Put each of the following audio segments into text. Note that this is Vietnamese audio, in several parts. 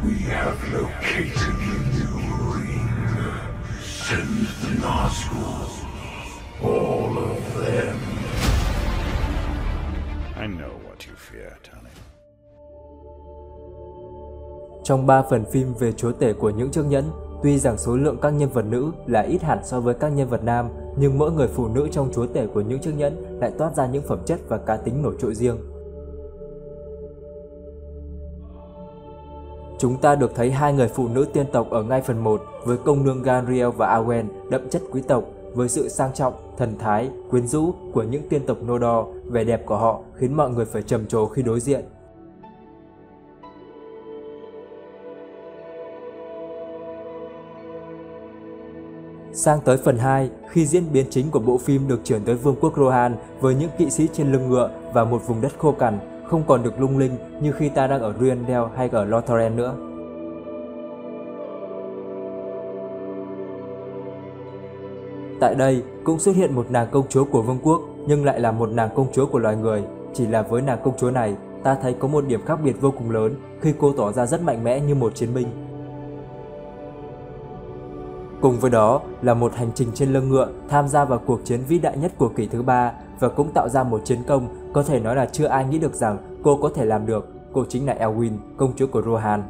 We have located the new ring. Send the Nazgûl. All of them. I know what you fear, Tony. Trong 3 phần phim về chúa tể của những chiếc nhẫn, tuy rằng số lượng các nhân vật nữ là ít hẳn so với các nhân vật nam, nhưng mỗi người phụ nữ trong chúa tể của những chiếc nhẫn lại toát ra những phẩm chất và cá tính nổi trội riêng. Chúng ta được thấy 2 người phụ nữ tiên tộc ở ngay phần 1 với công nương Ganriel và Arwen đậm chất quý tộc, với sự sang trọng, thần thái, quyến rũ của những tiên tộc Noldor. Vẻ đẹp của họ khiến mọi người phải trầm trồ khi đối diện. Sang tới phần 2, khi diễn biến chính của bộ phim được chuyển tới Vương quốc Rohan với những kỵ sĩ trên lưng ngựa và một vùng đất khô cằn, không còn được lung linh như khi ta đang ở Rivendell hay ở Lothlórien nữa. Tại đây cũng xuất hiện một nàng công chúa của vương quốc, nhưng lại là một nàng công chúa của loài người. Chỉ là với nàng công chúa này, ta thấy có một điểm khác biệt vô cùng lớn khi cô tỏ ra rất mạnh mẽ như một chiến binh. Cùng với đó là một hành trình trên lưng ngựa tham gia vào cuộc chiến vĩ đại nhất của kỷ thứ 3 và cũng tạo ra một chiến công có thể nói là chưa ai nghĩ được rằng cô có thể làm được. Cô chính là Elwyn, công chúa của Rohan.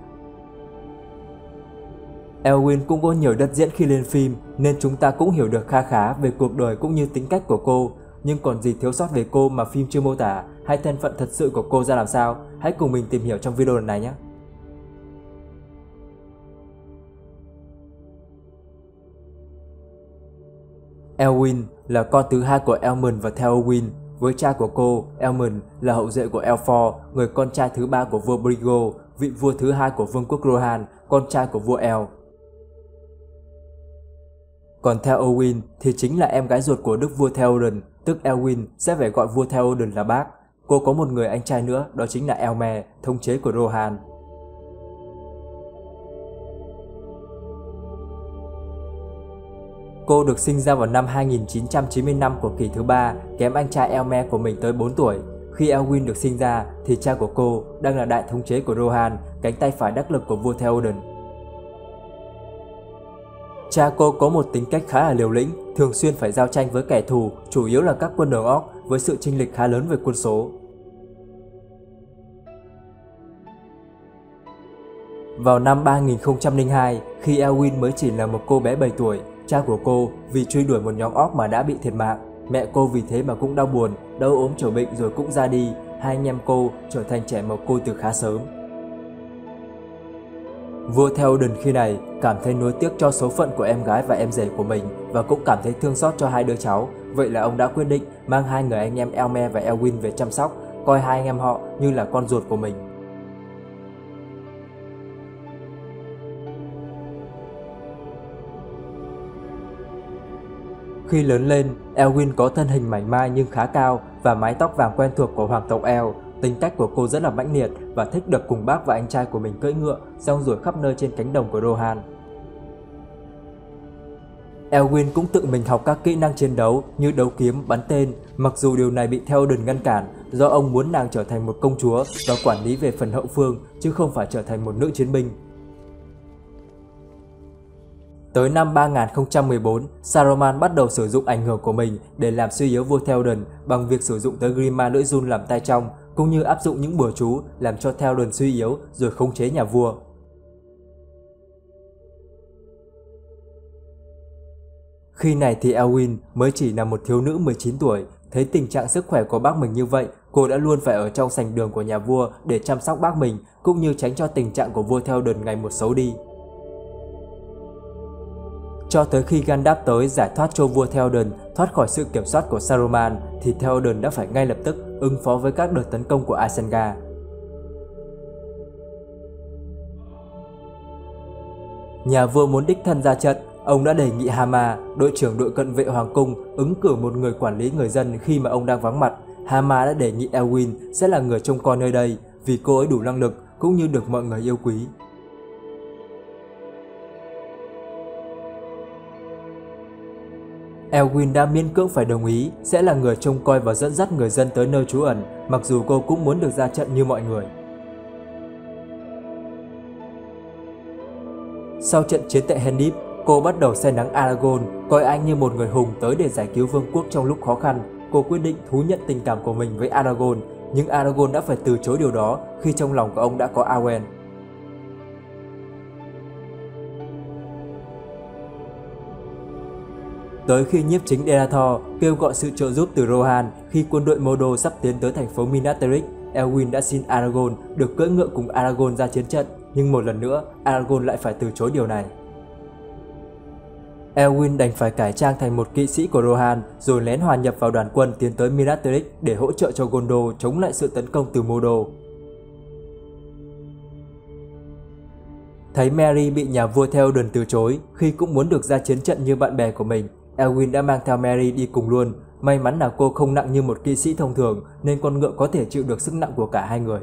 Elwyn cũng có nhiều đất diễn khi lên phim nên chúng ta cũng hiểu được kha khá về cuộc đời cũng như tính cách của cô. Nhưng còn gì thiếu sót về cô mà phim chưa mô tả, hay thân phận thật sự của cô ra làm sao? Hãy cùng mình tìm hiểu trong video lần này nhé! Elwyn là con thứ hai của Elmund và Theowen, với cha của cô, Elmund, là hậu duệ của Elfor, người con trai thứ 3 của vua Brigo, vị vua thứ 2 của vương quốc Rohan, con trai của vua El. Còn Theowen thì chính là em gái ruột của đức vua Theoden, tức Elwyn sẽ phải gọi vua Theoden là bác. Cô có một người anh trai nữa, đó chính là Elmer, thống chế của Rohan. Cô được sinh ra vào năm 2995 của kỷ thứ 3, kém anh trai Elmer của mình tới 4 tuổi. Khi Elwyn được sinh ra thì cha của cô đang là đại thống chế của Rohan, cánh tay phải đắc lực của vua Theoden. Cha cô có một tính cách khá là liều lĩnh, thường xuyên phải giao tranh với kẻ thù, chủ yếu là các quân đường Orc với sự chênh lệch khá lớn về quân số. Vào năm 3002, khi Elwyn mới chỉ là một cô bé 7 tuổi, cha của cô vì truy đuổi một nhóm Orc mà đã bị thiệt mạng. Mẹ cô vì thế mà cũng đau buồn, đau ốm trở bệnh rồi cũng ra đi. Hai anh em cô trở thành trẻ mồ côi từ khá sớm. Vua Theoden khi này cảm thấy nuối tiếc cho số phận của em gái và em rể của mình và cũng cảm thấy thương xót cho hai đứa cháu. Vậy là ông đã quyết định mang hai người anh em Elmer và Elwyn về chăm sóc, coi hai anh em họ như là con ruột của mình. Khi lớn lên, Elwyn có thân hình mảnh mai nhưng khá cao và mái tóc vàng quen thuộc của hoàng tộc El. Tính cách của cô rất là mãnh liệt và thích được cùng bác và anh trai của mình cưỡi ngựa, rong ruổi khắp nơi trên cánh đồng của Rohan. Elwyn cũng tự mình học các kỹ năng chiến đấu như đấu kiếm, bắn tên, mặc dù điều này bị Theoden ngăn cản do ông muốn nàng trở thành một công chúa và quản lý về phần hậu phương chứ không phải trở thành một nữ chiến binh. Tới năm 3014, Saruman bắt đầu sử dụng ảnh hưởng của mình để làm suy yếu vua Theoden bằng việc sử dụng tới Grima lưỡi giun làm tay trong, cũng như áp dụng những bùa chú làm cho Theoden suy yếu rồi khống chế nhà vua. Khi này thì Elwyn mới chỉ là một thiếu nữ 19 tuổi, thấy tình trạng sức khỏe của bác mình như vậy, cô đã luôn phải ở trong sảnh đường của nhà vua để chăm sóc bác mình, cũng như tránh cho tình trạng của vua Theoden ngày một xấu đi. Cho tới khi Gandalf tới giải thoát cho vua Theoden thoát khỏi sự kiểm soát của Saruman thì Theoden đã phải ngay lập tức ứng phó với các đợt tấn công của Isengard. Nhà vua muốn đích thân ra trận, ông đã đề nghị Hama, đội trưởng đội cận vệ hoàng cung, ứng cử một người quản lý người dân khi mà ông đang vắng mặt. Hama đã đề nghị Elwyn sẽ là người trông coi nơi đây vì cô ấy đủ năng lực cũng như được mọi người yêu quý. Elwyn đã miễn cưỡng phải đồng ý sẽ là người trông coi và dẫn dắt người dân tới nơi trú ẩn, mặc dù cô cũng muốn được ra trận như mọi người. Sau trận chiến tại Hendib, cô bắt đầu say nắng Aragorn, coi anh như một người hùng tới để giải cứu vương quốc trong lúc khó khăn. Cô quyết định thú nhận tình cảm của mình với Aragorn, nhưng Aragorn đã phải từ chối điều đó khi trong lòng của ông đã có Arwen. Tới khi nhiếp chính Denethor kêu gọi sự trợ giúp từ Rohan khi quân đội Mordor sắp tiến tới thành phố Minas Tirith, Elwyn đã xin Aragorn được cưỡi ngựa cùng Aragorn ra chiến trận, nhưng một lần nữa Aragorn lại phải từ chối điều này. Elwyn đành phải cải trang thành một kỵ sĩ của Rohan rồi lén hòa nhập vào đoàn quân tiến tới Minas Tirith để hỗ trợ cho Gondor chống lại sự tấn công từ Mordor. Thấy Merry bị nhà vua Theoden từ chối khi cũng muốn được ra chiến trận như bạn bè của mình, Elwyn đã mang theo Merry đi cùng luôn. May mắn là cô không nặng như một kỵ sĩ thông thường nên con ngựa có thể chịu được sức nặng của cả hai người.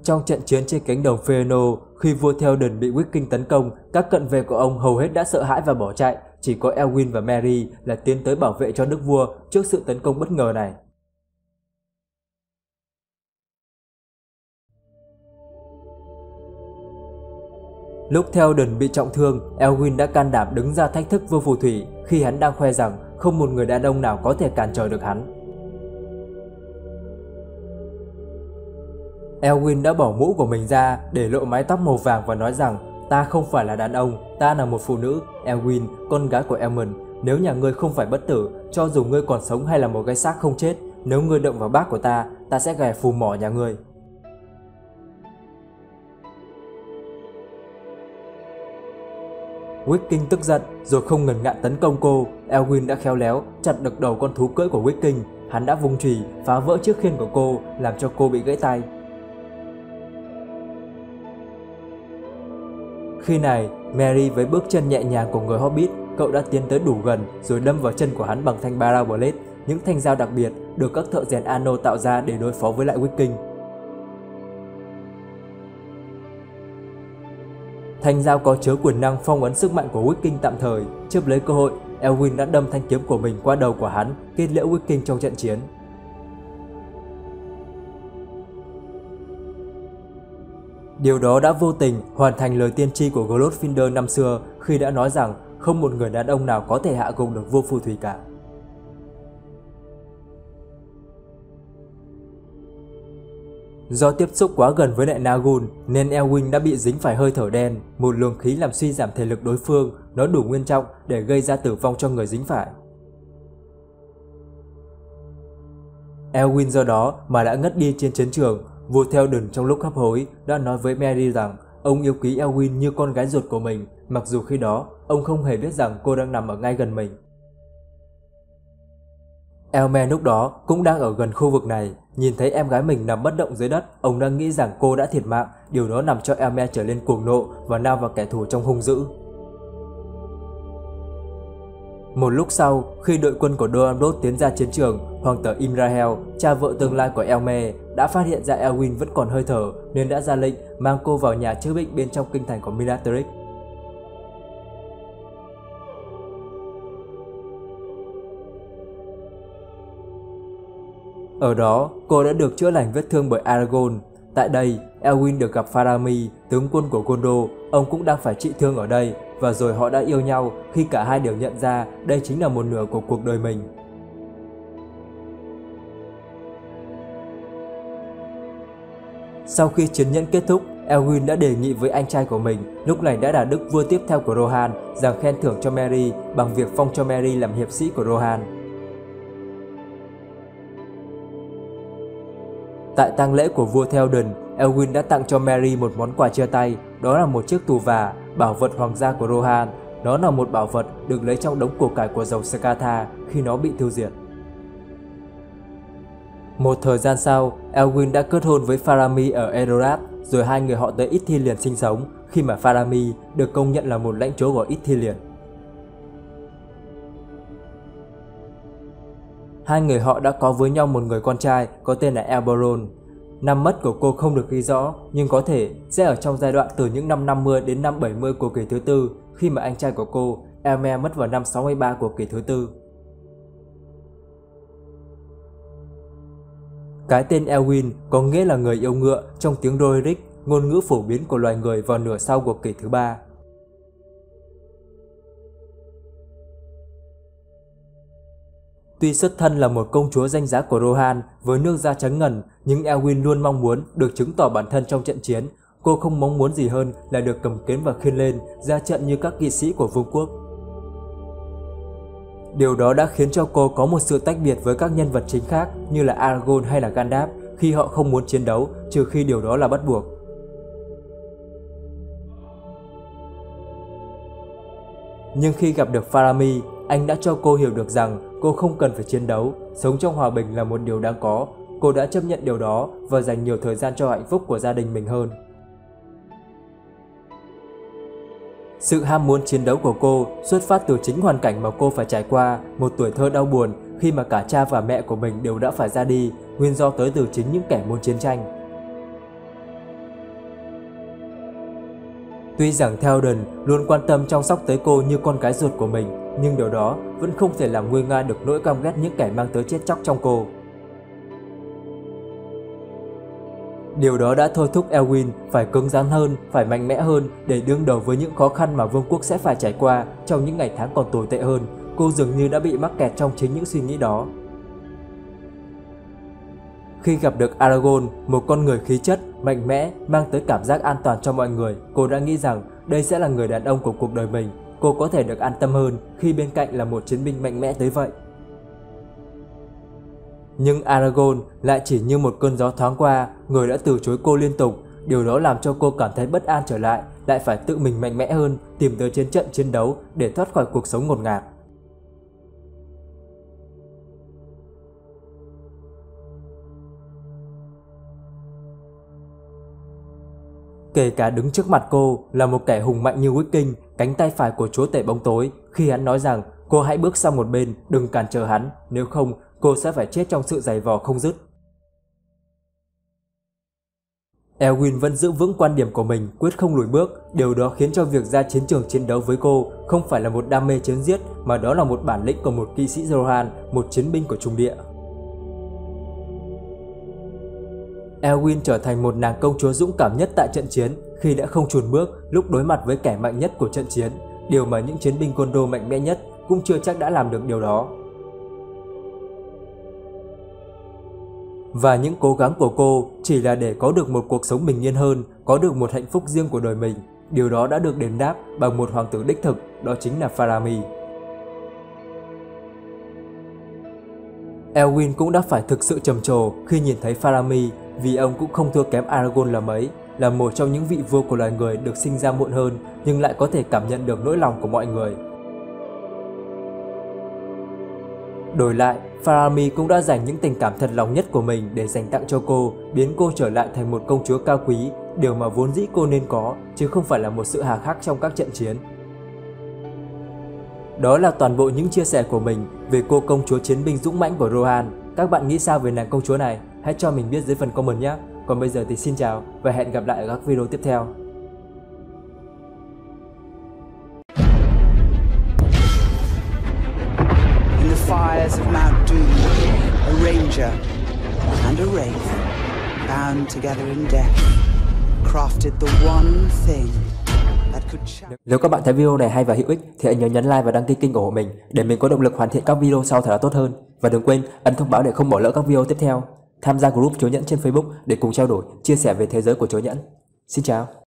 Trong trận chiến trên cánh đồng Fëanor, khi vua Theoden bị Viking tấn công, các cận vệ của ông hầu hết đã sợ hãi và bỏ chạy, chỉ có Elwyn và Merry là tiến tới bảo vệ cho đức vua trước sự tấn công bất ngờ này. Lúc Theoden bị trọng thương, Elwyn đã can đảm đứng ra thách thức vua phù thủy khi hắn đang khoe rằng không một người đàn ông nào có thể cản trở được hắn. Elwyn đã bỏ mũ của mình ra để lộ mái tóc màu vàng và nói rằng ta không phải là đàn ông, ta là một phụ nữ, Elwyn, con gái của Aemon. Nếu nhà ngươi không phải bất tử, cho dù ngươi còn sống hay là một cái xác không chết, nếu ngươi động vào bác của ta, ta sẽ gài phù mỏ nhà ngươi. Viking tức giận rồi không ngần ngại tấn công cô. Elwyn đã khéo léo chặt được đầu con thú cưỡi của Viking. Hắn đã vung chùy phá vỡ chiếc khiên của cô, làm cho cô bị gãy tay. Khi này, Merry với bước chân nhẹ nhàng của người Hobbit, cậu đã tiến tới đủ gần rồi đâm vào chân của hắn bằng thanh Barrow Blade, những thanh dao đặc biệt được các thợ rèn Arnor tạo ra để đối phó với lại Viking. Thanh dao có chứa quyền năng phong ấn sức mạnh của Viking tạm thời. Chớp lấy cơ hội, Elwyn đã đâm thanh kiếm của mình qua đầu của hắn, kết liễu Viking trong trận chiến. Điều đó đã vô tình hoàn thành lời tiên tri của Glorfindel năm xưa khi đã nói rằng không một người đàn ông nào có thể hạ gục được vua phù thủy cả. Do tiếp xúc quá gần với lại Nagul nên Elwyn đã bị dính phải hơi thở đen, một luồng khí làm suy giảm thể lực đối phương, nó đủ nghiêm trọng để gây ra tử vong cho người dính phải. Elwyn do đó mà đã ngất đi trên chiến trường. Vua Theoden trong lúc hấp hối đã nói với Merry rằng ông yêu quý Elwyn như con gái ruột của mình, mặc dù khi đó ông không hề biết rằng cô đang nằm ở ngay gần mình. Elmer lúc đó cũng đang ở gần khu vực này, nhìn thấy em gái mình nằm bất động dưới đất, ông đang nghĩ rằng cô đã thiệt mạng, điều đó làm cho Elmer trở lên cuồng nộ và lao vào kẻ thù trong hung dữ. Một lúc sau, khi đội quân của Dol Amroth tiến ra chiến trường, hoàng tử Imrahil, cha vợ tương lai của Elmer, đã phát hiện ra Elwyn vẫn còn hơi thở nên đã ra lệnh mang cô vào nhà chữa bệnh bên trong kinh thành của Minas Tirith. Ở đó, cô đã được chữa lành vết thương bởi Aragorn. Tại đây, Elwyn được gặp Faramir, tướng quân của Gondor, ông cũng đang phải trị thương ở đây, và rồi họ đã yêu nhau khi cả hai đều nhận ra đây chính là một nửa của cuộc đời mình. Sau khi chiến nhẫn kết thúc, Elwyn đã đề nghị với anh trai của mình, lúc này đã là đức vua tiếp theo của Rohan, rằng khen thưởng cho Merry bằng việc phong cho Merry làm hiệp sĩ của Rohan. Tại tang lễ của vua Theoden, Elwyn đã tặng cho Merry một món quà chia tay, đó là một chiếc tù vả, bảo vật hoàng gia của Rohan. Nó là một bảo vật được lấy trong đống của cải của dầu Skatha khi nó bị tiêu diệt. Một thời gian sau, Elwyn đã kết hôn với Faramir ở Edoras, rồi hai người họ tới Ithilien sinh sống, khi mà Faramir được công nhận là một lãnh chúa của Ithilien. Hai người họ đã có với nhau một người con trai có tên là Elberron. Năm mất của cô không được ghi rõ, nhưng có thể sẽ ở trong giai đoạn từ những năm 50 đến năm 70 của kỷ thứ tư, khi mà anh trai của cô, Elmer, mất vào năm 63 của kỷ thứ tư. Cái tên Elwyn có nghĩa là người yêu ngựa trong tiếng Rohirric. ngôn ngữ phổ biến của loài người vào nửa sau của kỷ thứ 3. Tuy xuất thân là một công chúa danh giá của Rohan với nước da trắng ngần, nhưng Elwyn luôn mong muốn được chứng tỏ bản thân trong trận chiến. Cô không mong muốn gì hơn là được cầm kiếm và khiên lên, ra trận như các kỵ sĩ của vương quốc. Điều đó đã khiến cho cô có một sự tách biệt với các nhân vật chính khác như là Aragorn hay là Gandalf khi họ không muốn chiến đấu, trừ khi điều đó là bắt buộc. Nhưng khi gặp được Faramir, anh đã cho cô hiểu được rằng cô không cần phải chiến đấu, sống trong hòa bình là một điều đáng có. Cô đã chấp nhận điều đó và dành nhiều thời gian cho hạnh phúc của gia đình mình hơn. Sự ham muốn chiến đấu của cô xuất phát từ chính hoàn cảnh mà cô phải trải qua, một tuổi thơ đau buồn khi mà cả cha và mẹ của mình đều đã phải ra đi, nguyên do tới từ chính những kẻ muốn chiến tranh. Tuy rằng Theoden luôn quan tâm chăm sóc tới cô như con cái ruột của mình, nhưng điều đó vẫn không thể làm nguôi ngoai được nỗi căm ghét những kẻ mang tới chết chóc trong cô. Điều đó đã thôi thúc Elwyn phải cứng rắn hơn, phải mạnh mẽ hơn để đương đầu với những khó khăn mà vương quốc sẽ phải trải qua trong những ngày tháng còn tồi tệ hơn. Cô dường như đã bị mắc kẹt trong chính những suy nghĩ đó. Khi gặp được Aragorn, một con người khí chất, mạnh mẽ, mang tới cảm giác an toàn cho mọi người, cô đã nghĩ rằng đây sẽ là người đàn ông của cuộc đời mình. Cô có thể được an tâm hơn khi bên cạnh là một chiến binh mạnh mẽ tới vậy. Nhưng Aragorn lại chỉ như một cơn gió thoáng qua, người đã từ chối cô liên tục. Điều đó làm cho cô cảm thấy bất an trở lại phải tự mình mạnh mẽ hơn, tìm tới chiến trận chiến đấu để thoát khỏi cuộc sống ngột ngạt. Kể cả đứng trước mặt cô là một kẻ hùng mạnh như Wiking, cánh tay phải của chúa tể bóng tối, khi hắn nói rằng cô hãy bước sang một bên, đừng cản trở hắn, nếu không cô sẽ phải chết trong sự giày vò không dứt. Elwyn vẫn giữ vững quan điểm của mình, quyết không lùi bước. Điều đó khiến cho việc ra chiến trường chiến đấu với cô không phải là một đam mê chiến giết, mà đó là một bản lĩnh của một kỵ sĩ Rohan, một chiến binh của Trung Địa. Elwyn trở thành một nàng công chúa dũng cảm nhất tại trận chiến khi đã không chùn bước lúc đối mặt với kẻ mạnh nhất của trận chiến, điều mà những chiến binh Gondor mạnh mẽ nhất cũng chưa chắc đã làm được điều đó. Và những cố gắng của cô chỉ là để có được một cuộc sống bình yên hơn, có được một hạnh phúc riêng của đời mình. Điều đó đã được đền đáp bằng một hoàng tử đích thực, đó chính là Faramir. Elwyn cũng đã phải thực sự trầm trồ khi nhìn thấy Faramir, vì ông cũng không thua kém Aragorn là mấy, là một trong những vị vua của loài người được sinh ra muộn hơn nhưng lại có thể cảm nhận được nỗi lòng của mọi người. Đổi lại, Faramir cũng đã dành những tình cảm thật lòng nhất của mình để dành tặng cho cô, biến cô trở lại thành một công chúa cao quý, điều mà vốn dĩ cô nên có, chứ không phải là một sự hà khắc trong các trận chiến. Đó là toàn bộ những chia sẻ của mình về cô công chúa chiến binh dũng mãnh của Rohan. Các bạn nghĩ sao về nàng công chúa này? Hãy cho mình biết dưới phần comment nhé! Còn bây giờ thì xin chào và hẹn gặp lại ở các video tiếp theo. In the fires of Mount Doom, a ranger and a wraith, bound together in death, crafted the one thing that could change. Nếu các bạn thấy video này hay và hữu ích thì hãy nhớ nhấn like và đăng ký kênh ủng hộ mình để mình có động lực hoàn thiện các video sau thật là tốt hơn. Và đừng quên ấn thông báo để không bỏ lỡ các video tiếp theo. Tham gia group Chúa Nhẫn trên Facebook để cùng trao đổi, chia sẻ về thế giới của Chúa Nhẫn. Xin chào!